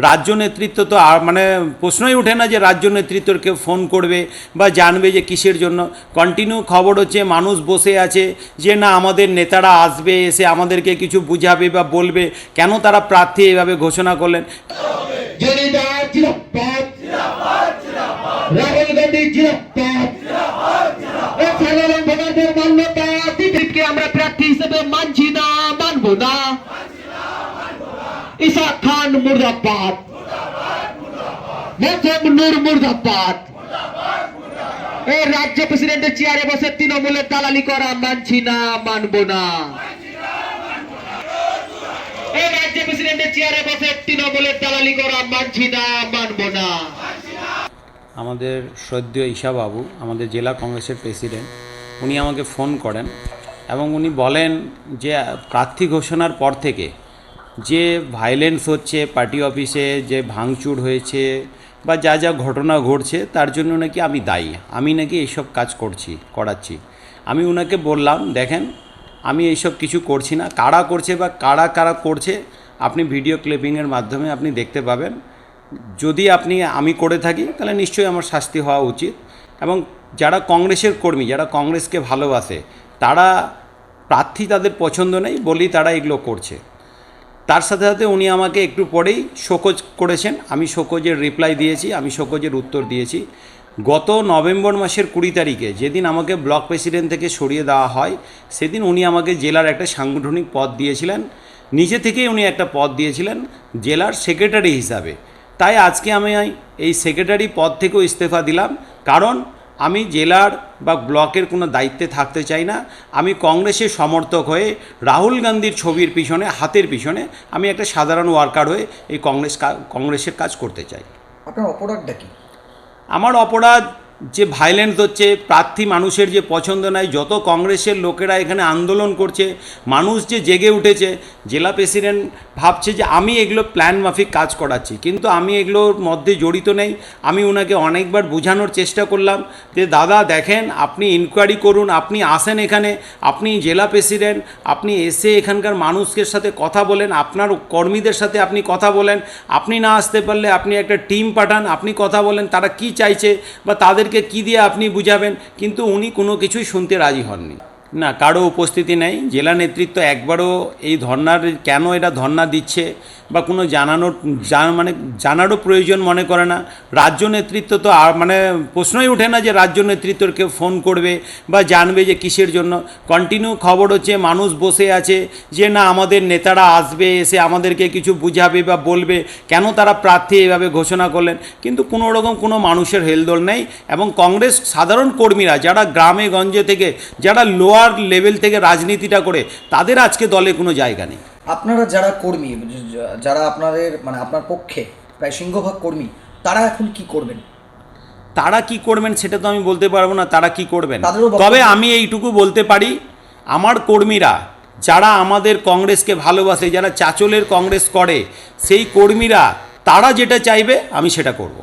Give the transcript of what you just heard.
রাজ্য নেতৃত্ব তো আর মানে প্রশ্নই ওঠে না যে রাজ্য নেতৃত্বর কেউ ফোন করবে বা জানবে যে কিসের জন্য। কন্টিনিউ খবর হচ্ছে মানুষ বসে আছে যে না আমাদের নেতারা আসবে, এসে আমাদেরকে কিছু বুঝাবে বা বলবে, কেন তারা প্রার্থী এভাবে ঘোষণা করলেন। রাহুল গান্ধী জিন্দাবাদ, সাধারণ ভোটারদের মান্যতা দিদিকে আমরা প্রার্থী হিসেবে মানছি না, মানবো না। ঈসা খান মুর্দাবাদ, মোহাম্মদ নূর মুর্দাবাদ। এই রাজ্য প্রেসিডেন্টের চেয়ারে বসে তৃণমূলের দালালি করা মানছি না, মানবো না। এই রাজ্য প্রেসিডেন্টের চেয়ারে বসে তৃণমূলের দালালি করা মানছি না, মানবো না। আমাদের শ্রদ্ধেয় ঈশাবাবু, আমাদের জেলা কংগ্রেসের প্রেসিডেন্ট, উনি আমাকে ফোন করেন এবং উনি বলেন যে প্রার্থী ঘোষণার পর থেকে যে ভায়োলেন্স হচ্ছে পার্টি অফিসে, যে ভাঙচুর হয়েছে বা যা যা ঘটনা ঘটছে তার জন্য নাকি আমি দায়ী, আমি নাকি এইসব কাজ করাচ্ছি। আমি ওনাকে বললাম, দেখেন আমি এইসব কিছু করছি না, কারা করছে বা কারা করছে আপনি ভিডিও ক্লিপিংয়ের মাধ্যমে আপনি দেখতে পাবেন। যদি আমি করে থাকি তাহলে নিশ্চয়ই আমার শাস্তি হওয়া উচিত। এবং যারা কংগ্রেসের কর্মী, যারা কংগ্রেসকে ভালোবাসে, তারা প্রার্থী তাদের পছন্দ নেই বলেই তারা এগুলো করছে। তার সাথে সাথে উনি আমাকে একটু পরেই শোকজ করেছেন, আমি শোকজের রিপ্লাই দিয়েছি, আমি শোকজের উত্তর দিয়েছি। গত নভেম্বর মাসের 20 তারিখে যেদিন আমাকে ব্লক প্রেসিডেন্ট থেকে সরিয়ে দেওয়া হয়, সেদিন উনি আমাকে জেলার একটা সাংগঠনিক পদ দিয়েছিলেন, নিজে থেকেই উনি একটা পদ দিয়েছিলেন জেলার সেক্রেটারি হিসাবে। তাই আজকে আমি এই সেক্রেটারি পদ থেকেও ইস্তফা দিলাম, কারণ আমি জেলার বা ব্লকের কোনো দায়িত্বে থাকতে চাই না। আমি কংগ্রেসের সমর্থক হয়ে রাহুল গান্ধীর ছবির পিছনে, হাতের পিছনে আমি একটা সাধারণ ওয়ার্কার হয়ে এই কংগ্রেসের কাজ করতে চাই। আপনার অপরাধটা কি? আমার অপরাধ যে ভায়োলেন্স হচ্ছে, প্রার্থী মানুষের যে পছন্দ নাই, যত কংগ্রেসের লোকেরা এখানে আন্দোলন করছে, মানুষ যে জেগে উঠেছে, জেলা প্রেসিডেন্ট ভাবছে যে আমি এগুলো প্ল্যান মাফিক কাজ করাচ্ছি, কিন্তু আমি এগুলোর মধ্যে জড়িত নেই। আমি ওনাকে অনেকবার বোঝানোর চেষ্টা করলাম যে দাদা দেখেন, আপনি ইনকোয়ারি করুন, আপনি আসেন এখানে, আপনি জেলা প্রেসিডেন্ট, আপনি এসে এখানকার মানুষের সাথে কথা বলেন, আপনার কর্মীদের সাথে আপনি কথা বলেন, আপনি না আসতে পারলে আপনি একটা টিম পাঠান, আপনি কথা বলেন তারা কি চাইছে বা তাদেরকে কি দিয়ে আপনি বুঝাবেন। কিন্তু উনি কোনো কিছুই শুনতে রাজি হননি। না, কারো উপস্থিতি নেই। জেলা নেতৃত্ব একবারও এই ধর্নার, কেন এরা ধর্না দিচ্ছে বা কোনো জানারও প্রয়োজন মনে করে না। রাজ্য নেতৃত্ব তো আর মানে প্রশ্নই ওঠে না যে রাজ্য নেতৃত্বর কেউ ফোন করবে বা জানবে যে কিসের জন্য। কন্টিনিউ খবর হচ্ছে মানুষ বসে আছে যে না আমাদের নেতারা আসবে, এসে আমাদেরকে কিছু বুঝাবে বা বলবে, কেন তারা প্রার্থী এভাবে ঘোষণা করলেন। কিন্তু কোনো রকম কোনো মানুষের হেলদোল নেই। এবং কংগ্রেস সাধারণ কর্মীরা যারা গ্রামে গঞ্জে থেকে, যারা লোয়ার লেভেল থেকে রাজনীতিটা করে, তাদের আজকে দলে কোনো জায়গা নেই। আপনারা যারা কর্মী, যারা আপনাদের মানে আপনার পক্ষে প্রায় সিংহভাগ কর্মী, তারা এখন কি করবেন? তারা কি করবেন সেটা তো আমি বলতে পারবো না তারা কি করবেন। তাদেরও তবে আমি এইটুকু বলতে পারি, আমার কর্মীরা যারা আমাদের কংগ্রেসকে ভালোবাসে, যারা চাঁচলের কংগ্রেস করে, সেই কর্মীরা তারা যেটা চাইবে আমি সেটা করব।